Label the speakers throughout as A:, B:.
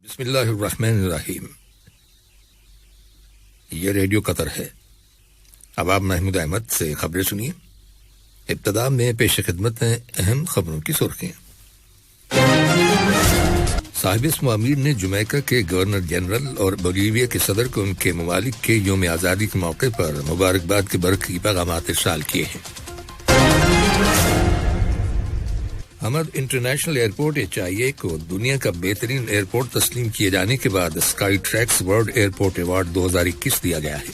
A: بسم اللہ الرحمن الرحیم۔ یہ ریڈیو قطر ہے۔ اب آپ محمود احمد سے خبریں سنیے۔ ابتدا میں پیش خدمت ہیں اہم خبروں کی سرخیاں۔ صاحب اسم امیر نے جمیکا کے گورنر جنرل اور بولیویا کے صدر کو ان کے ممالک کے یوم آزادی کے موقع پر مبارکباد کے برقی پیغامات ارسال کیے ہیں۔ حمد انٹرنیشنل ایئرپورٹ HIA کو دنیا کا بہترین ایئرپورٹ تسلیم کیے جانے کے بعد Skytrax world airport award 2021 دیا گیا ہے۔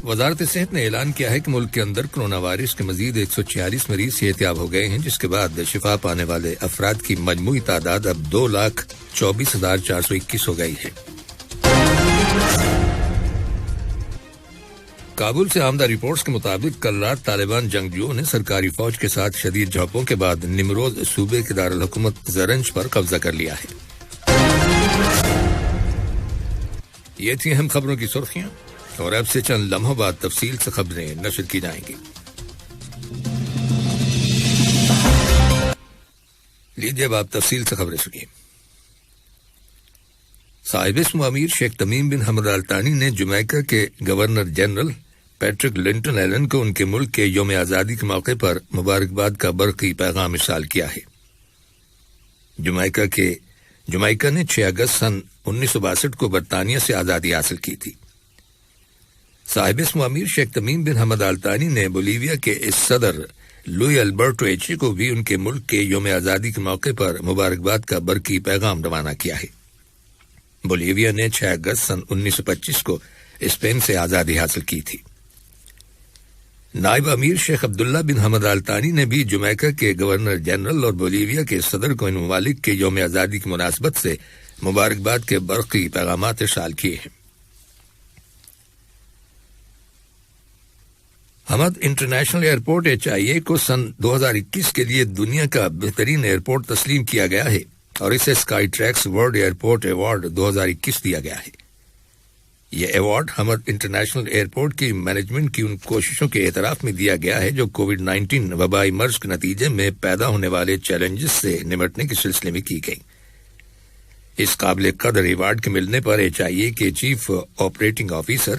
A: وزارت صحت نے اعلان کیا ہے کہ ملک کے اندر کرونا وائرس کے مزید 146 مریض صحتیاب ہو گئے ہیں، جس کے بعد شفا پانے والے افراد کی مجموعی تعداد اب 2,24,421 ہو گئی ہے۔ کابل سے آمدہ رپورٹس کے مطابق کل رات طالبان جنگجوؤں نے سرکاری فوج کے ساتھ شدید جھڑپوں کے بعد نمروز صوبے کے دارالحکومت زرنج پر قبضہ کر لیا ہے۔ یہ تھی اہم خبروں کی سرخیاں، اور اب سے چند لمحوں بعد تفصیل سے خبریں نشر کی جائیں گی۔ لیجیے اب آپ تفصیل سے خبریں سنیے۔ صاحب اسم امیر شیخ تمیم بن حمد آل ثانی نے جمیکا کے governor general Patrick Lyndon Alan کو ان کے ملک کے یوم آزادی کے موقع پر مبارکباد کا برقی پیغام ارسال کیا ہے۔ جمیکا نے 6 اگست سن 1962 کو برطانیہ سے آزادی حاصل کی تھی۔ صاحب اسم امیر شیخ تمیم بن حمد آل ثانی نے بولیویا کے اس صدر لوئی البرٹو ایچے کو بھی ان کے ملک کے یوم آزادی کے موقع پر مبارکباد کا برقی پیغام روانہ کیا ہے۔ بولیویا نے 6 اگست سن 1925 کو اسپین سے آزادی حاصل کی تھی۔ نائب امیر شیخ عبداللہ بن حمد آل ثانی نے بھی جمیکا کے گورنر جنرل اور بولیویا کے صدر کو ان ممالک کے یوم آزادی کی مناسبت سے مبارکباد کے برقی پیغامات ارسال کیے ہیں۔ حمد انٹرنیشنل ایئرپورٹ HIA کو سن 2021 کے لیے دنیا کا بہترین ایئرپورٹ تسلیم کیا گیا ہے اور اسے Skytrax world airport award 2021 دیا گیا ہے۔ یہ ایوارڈ حمد انٹرنیشنل ایئرپورٹ کی مینجمنٹ کی ان کوششوں کے اعتراف میں دیا گیا ہے جو کووڈ-19 وبائی مرض کے نتیجے میں پیدا ہونے والے چیلنجز سے نمٹنے کے سلسلے میں کی گئی۔ اس قابل قدر ایوارڈ کے ملنے پر HIA کے چیف آپریٹنگ آفیسر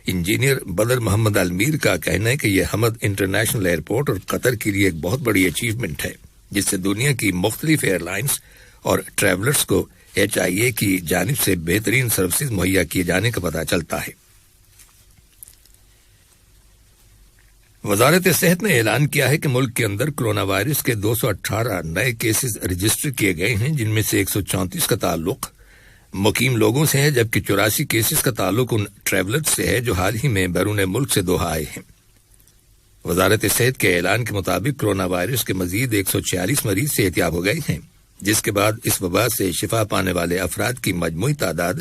A: انجینئر بدر محمد المیر کا کہنا ہے کہ یہ حمد انٹرنیشنل ایئرپورٹ اور قطر کے لیے ایک بہت بڑی اچیومنٹ ہے، جس سے دنیا کی مختلف ایئر لائنز اور ٹریولرز کو HIA کی جانب سے بہترین سروسز مہیا کیے جانے کا پتہ چلتا ہے۔ وزارت صحت نے اعلان کیا ہے کہ ملک کے اندر کرونا وائرس کے 218 نئے کیسز رجسٹر کیے گئے ہیں، جن میں سے 134 کا تعلق مقیم لوگوں سے ہے، جبکہ 84 کیسز کا تعلق ان ٹریولرز سے ہے جو حال ہی میں بیرون ملک سے دوحہ آئے ہیں۔ وزارت صحت کے اعلان کے مطابق کرونا وائرس کے مزید 146 مریض صحتیاب ہو گئے ہیں، جس کے بعد اس وبا سے شفا پانے والے افراد کی مجموعی تعداد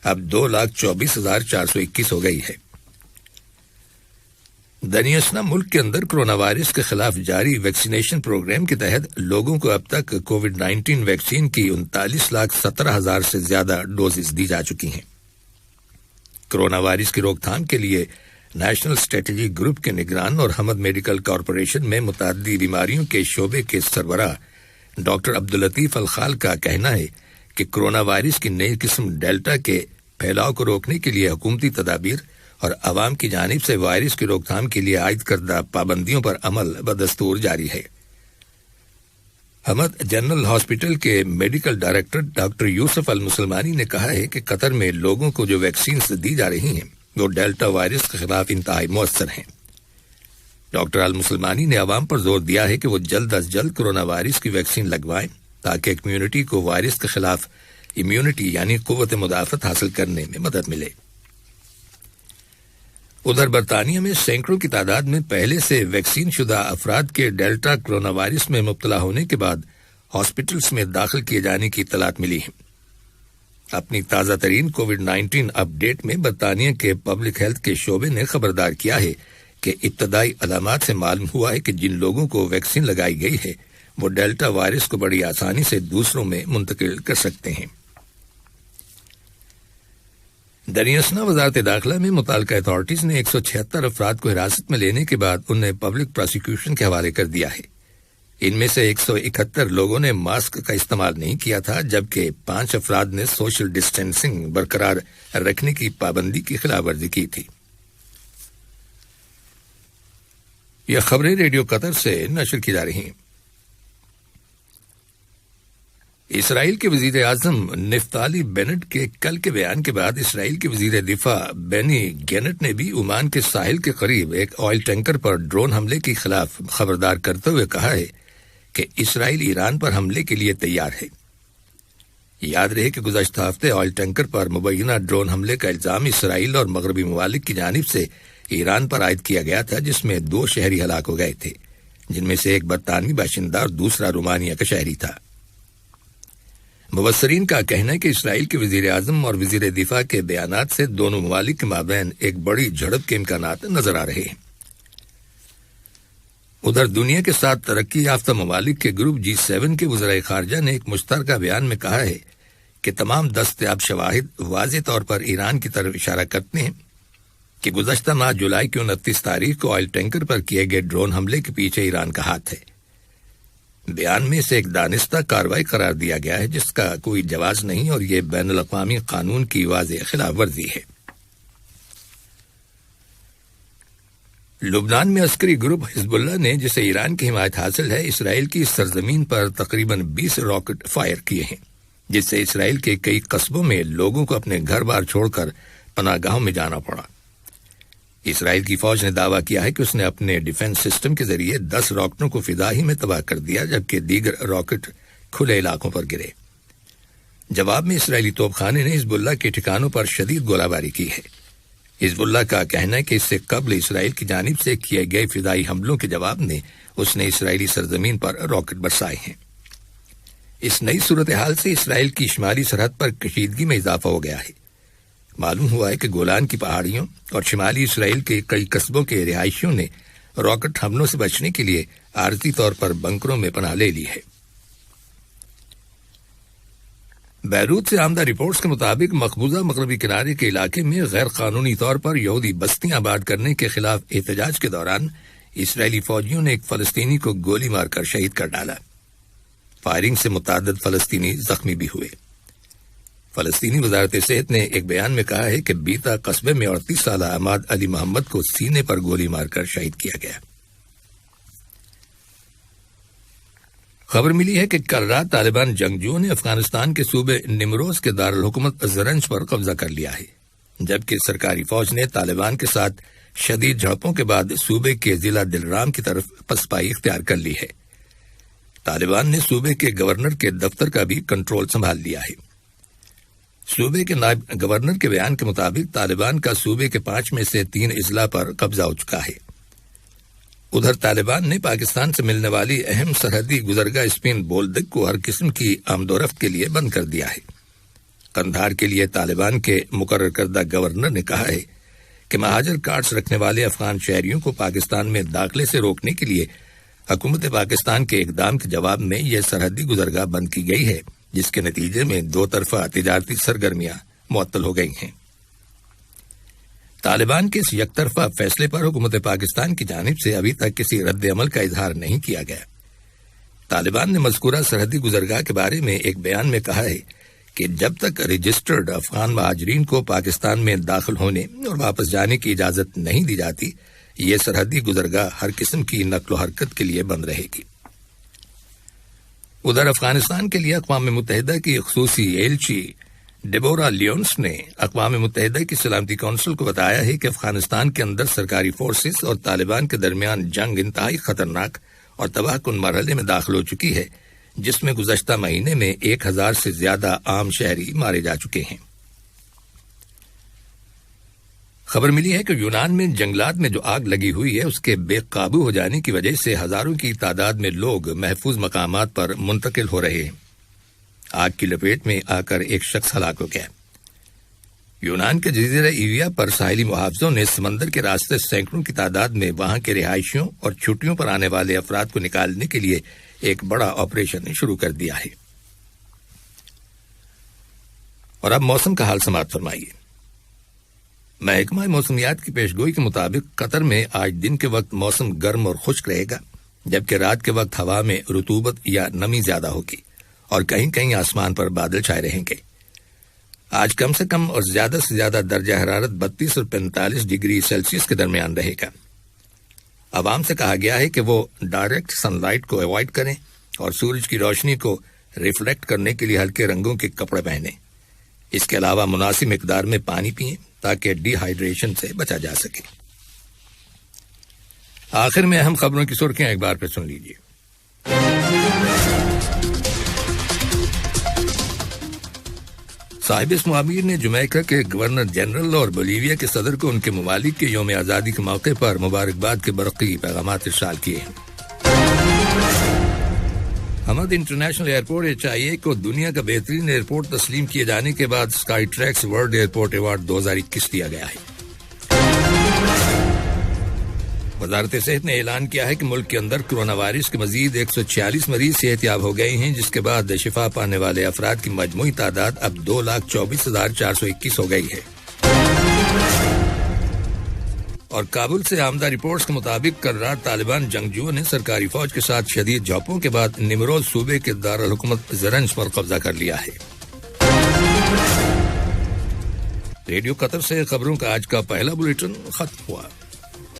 A: اب 2,24,421 ہو گئی ہے۔ دنیاسنا ملک کے اندر کرونا وائرس کے خلاف جاری ویکسینیشن پروگرام کے تحت لوگوں کو اب تک کووڈ-19 ویکسین کی 39,17,000 سے زیادہ ڈوزز دی جا چکی ہیں۔ کرونا وائرس کی روک تھام کے لیے نیشنل اسٹریٹجی گروپ کے نگران اور حمد میڈیکل کارپوریشن میں متعدی بیماریوں کے شعبے کے سربراہ ڈاکٹر عبداللطیف الخال کا کہنا ہے کہ کرونا وائرس کی نئی قسم ڈیلٹا کے پھیلاؤ کو روکنے کے لیے حکومتی تدابیر اور عوام کی جانب سے وائرس کی روک تھام کے لیے عائد کردہ پابندیوں پر عمل بدستور جاری ہے۔ حمد جنرل ہاسپٹل کے میڈیکل ڈائریکٹر ڈاکٹر یوسف المسلمانی نے کہا ہے کہ قطر میں لوگوں کو جو ویکسینز دی جا رہی ہیں وہ ڈیلٹا وائرس کے خلاف انتہائی مؤثر ہیں۔ ڈاکٹر المسلمانی نے عوام پر زور دیا ہے کہ وہ جلد از جلد کرونا وائرس کی ویکسین لگوائیں تاکہ کمیونٹی کو وائرس کے خلاف امیونٹی یعنی قوت مدافعت حاصل کرنے میں مدد ملے۔ ادھر برطانیہ میں سینکڑوں کی تعداد میں پہلے سے ویکسین شدہ افراد کے ڈیلٹا کرونا وائرس میں مبتلا ہونے کے بعد ہاسپٹلز میں داخل کیے جانے کی اطلاعات ملی ہیں۔ اپنی تازہ ترین کووڈ-19 اپ ڈیٹ میں برطانیہ کے پبلک ہیلتھ کے شعبے نے خبردار کیا ہے کہ ابتدائی علامات سے معلوم ہوا ہے کہ جن لوگوں کو ویکسین لگائی گئی ہے وہ ڈیلٹا وائرس کو بڑی آسانی سے دوسروں میں منتقل کر سکتے ہیں۔ دریاسنا وزارت داخلہ میں متعلقہ اتھارٹیز نے 176 افراد کو حراست میں لینے کے بعد انہیں پبلک پروسیکیوشن کے حوالے کر دیا ہے۔ ان میں سے 171 لوگوں نے ماسک کا استعمال نہیں کیا تھا، جبکہ 5 افراد نے سوشل ڈسٹینسنگ برقرار رکھنے کی پابندی کی خلاف ورزی کی تھی۔ یہ خبریں ریڈیو قطر سے نشر کی جا رہی ہیں۔ اسرائیل کے وزیر اعظم نفتالی بینٹ کے کل کے بیان کے بعد اسرائیل کے وزیر دفاع بینی گینٹ نے بھی عمان کے ساحل کے قریب ایک آئل ٹینکر پر ڈرون حملے کے خلاف خبردار کرتے ہوئے کہا ہے کہ اسرائیل ایران پر حملے کے لیے تیار ہے۔ یاد رہے کہ گزشتہ ہفتے آئل ٹینکر پر مبینہ ڈرون حملے کا الزام اسرائیل اور مغربی ممالک کی جانب سے ایران پر عائد کیا گیا تھا، جس میں 2 شہری ہلاک ہو گئے تھے، جن میں سے ایک برطانوی باشندہ اور دوسرا رومانیہ کا شہری تھا۔ مبصرین کا کہنا ہے کہ اسرائیل کے وزیر اعظم اور وزیر دفاع کے بیانات سے دونوں ممالک کے مابین ایک بڑی جھڑپ کے امکانات نظر آ رہے ہیں۔ ادھر دنیا کے 7 ترقی یافتہ ممالک کے گروپ G7 کے وزرائے خارجہ نے ایک مشترکہ بیان میں کہا ہے کہ تمام دستیاب شواہد واضح طور پر ایران کی طرف اشارہ کرتے ہیں کہ گزشتہ ماہ جولائی کی 29 تاریخ کو آئل ٹینکر پر کیے گئے ڈرون حملے کے پیچھے ایران کا ہاتھ ہے۔ بیان میں اسے ایک دانستہ کارروائی قرار دیا گیا ہے جس کا کوئی جواز نہیں، اور یہ بین الاقوامی قانون کی واضح خلاف ورزی ہے۔ لبنان میں عسکری گروپ حزب اللہ نے، جسے ایران کی حمایت حاصل ہے، اسرائیل کی سرزمین پر تقریباً 20 راکٹ فائر کیے ہیں، جس سے اسرائیل کے کئی قصبوں میں لوگوں کو اپنے گھر بار چھوڑ کر پناہ گاہوں میں جانا پڑا۔ اسرائیل کی فوج نے دعویٰ کیا ہے کہ اس نے اپنے ڈیفنس سسٹم کے ذریعے 10 راکٹوں کو فضا ہی میں تباہ کر دیا، جبکہ دیگر راکٹ کھلے علاقوں پر گرے۔ جواب میں اسرائیلی توپ خانے نے حزب اللہ کے ٹھکانوں پر شدید گولہ باری کی ہے۔ حزب اللہ کا کہنا ہے کہ اس سے قبل اسرائیل کی جانب سے کیے گئے فضائی حملوں کے جواب میں اس نے اسرائیلی سرزمین پر راکٹ برسائے ہیں۔ اس نئی صورتحال سے اسرائیل کی شمالی سرحد پر کشیدگی میں اضافہ ہو گیا ہے۔ معلوم ہوا ہے کہ گولان کی پہاڑیوں اور شمالی اسرائیل کے کئی قصبوں کے رہائشیوں نے راکٹ حملوں سے بچنے کے لیے عارضی طور پر بنکروں میں پناہ لے لی ہے۔ بیروت سے آمدہ رپورٹس کے مطابق مقبوضہ مغربی کنارے کے علاقے میں غیر قانونی طور پر یہودی بستیاں آباد کرنے کے خلاف احتجاج کے دوران اسرائیلی فوجیوں نے ایک فلسطینی کو گولی مار کر شہید کر ڈالا۔ فائرنگ سے متعدد فلسطینی زخمی بھی ہوئے۔ فلسطینی وزارت صحت نے ایک بیان میں کہا ہے کہ بیتا قصبے میں 38 سالہ عماد علی محمد کو سینے پر گولی مار کر شہید کیا گیا۔ خبر ملی ہے کہ کل رات طالبان جنگجوؤں نے افغانستان کے صوبے نمروز کے دارالحکومت زرنج پر قبضہ کر لیا ہے، جبکہ سرکاری فوج نے طالبان کے ساتھ شدید جھڑپوں کے بعد صوبے کے ضلع دلرام کی طرف پسپائی اختیار کر لی ہے۔ طالبان نے صوبے کے گورنر کے دفتر کا بھی کنٹرول سنبھال لیا ہے۔ صوبے کے نائب گورنر کے بیان کے مطابق طالبان کا صوبے کے 5 میں سے 3 اضلاع پر قبضہ ہو چکا ہے۔ ادھر طالبان نے پاکستان سے ملنے والی اہم سرحدی گزرگاہ اسپین بولدک کو ہر قسم کی آمد و رفت کے لیے بند کر دیا ہے۔ قندھار کے لیے طالبان کے مقرر کردہ گورنر نے کہا ہے کہ مہاجر کارڈز رکھنے والے افغان شہریوں کو پاکستان میں داخلے سے روکنے کے لیے حکومت پاکستان کے اقدام کے جواب میں یہ سرحدی گزرگاہ بند کی گئی ہے، جس کے نتیجے میں 2 طرفہ تجارتی سرگرمیاں معطل ہو گئی ہیں۔ طالبان کے اس یک طرفہ فیصلے پر حکومت پاکستان کی جانب سے ابھی تک کسی رد عمل کا اظہار نہیں کیا گیا۔ طالبان نے مذکورہ سرحدی گزرگاہ کے بارے میں ایک بیان میں کہا ہے کہ جب تک رجسٹرڈ افغان مہاجرین کو پاکستان میں داخل ہونے اور واپس جانے کی اجازت نہیں دی جاتی، یہ سرحدی گزرگاہ ہر قسم کی نقل و حرکت کے لیے بند رہے گی۔ ادھر افغانستان کے لیے اقوام متحدہ کی خصوصی ایلچی ڈیبورا لیونس نے اقوام متحدہ کی سلامتی کونسل کو بتایا ہے کہ افغانستان کے اندر سرکاری فورسز اور طالبان کے درمیان جنگ انتہائی خطرناک اور تباہ کن مرحلے میں داخل ہو چکی ہے، جس میں گزشتہ مہینے میں 1000 سے زیادہ عام شہری مارے جا چکے ہیں۔ خبر ملی ہے کہ یونان میں جنگلات میں جو آگ لگی ہوئی ہے اس کے بے قابو ہو جانے کی وجہ سے ہزاروں کی تعداد میں لوگ محفوظ مقامات پر منتقل ہو رہے ہیں۔ آگ کی لپیٹ میں آ کر ایک شخص ہلاک ہو گیا۔ یونان کے جزیرہ ایویا پر ساحلی محافظوں نے سمندر کے راستے سینکڑوں کی تعداد میں وہاں کے رہائشیوں اور چھٹیوں پر آنے والے افراد کو نکالنے کے لیے ایک بڑا آپریشن شروع کر دیا ہے۔ اور اب موسم کا حال سماعت فرمائیے۔ محکمہ موسمیات کی پیشگوئی کے مطابق قطر میں آج دن کے وقت موسم گرم اور خشک رہے گا، جبکہ رات کے وقت ہوا میں رطوبت یا نمی زیادہ ہوگی اور کہیں کہیں آسمان پر بادل چھائے رہیں گے۔ آج کم سے کم اور زیادہ سے زیادہ درجہ حرارت 32 اور 45 ڈگری سیلسیس کے درمیان رہے گا۔ عوام سے کہا گیا ہے کہ وہ ڈائریکٹ سن لائٹ کو اوائڈ کریں اور سورج کی روشنی کو ریفلیکٹ کرنے کے لیے ہلکے رنگوں کے کپڑے پہنیں۔ اس کے علاوہ مناسب مقدار میں پانی پئیں تاکہ ڈی ہائیڈریشن سے بچا جا سکے۔ آخر میں اہم خبروں کی سرخیاں ایک بار پھر سن لیجیے۔ صاحب معمیر نے جمیکا کے گورنر جنرل اور بولیویا کے صدر کو ان کے ممالک کے یوم آزادی کے موقع پر مبارکباد کے برقی پیغامات ارسال کیے ہیں۔ حمد انٹرنیشنل ایئرپورٹ HIA کو دنیا کا بہترین ایئرپورٹ تسلیم کیے جانے کے بعد Skytrax world airport award 2021 دیا گیا ہے۔ وزارت صحت نے اعلان کیا ہے کہ ملک کے اندر کرونا وائرس کے مزید 146 مریض صحت یاب ہو گئے ہیں، جس کے بعد شفا پانے والے افراد کی مجموعی تعداد اب 2,24,421 ہو گئی ہے۔ اور کابل سے آمدہ رپورٹس کے مطابق کل رات طالبان جنگجوؤں نے سرکاری فوج کے ساتھ شدید جھڑپوں کے بعد نمروز صوبے کے دارالحکومت زرنج پر قبضہ کر لیا ہے۔ ریڈیو قطر سے خبروں کا آج کا پہلا بلیٹن ختم ہوا۔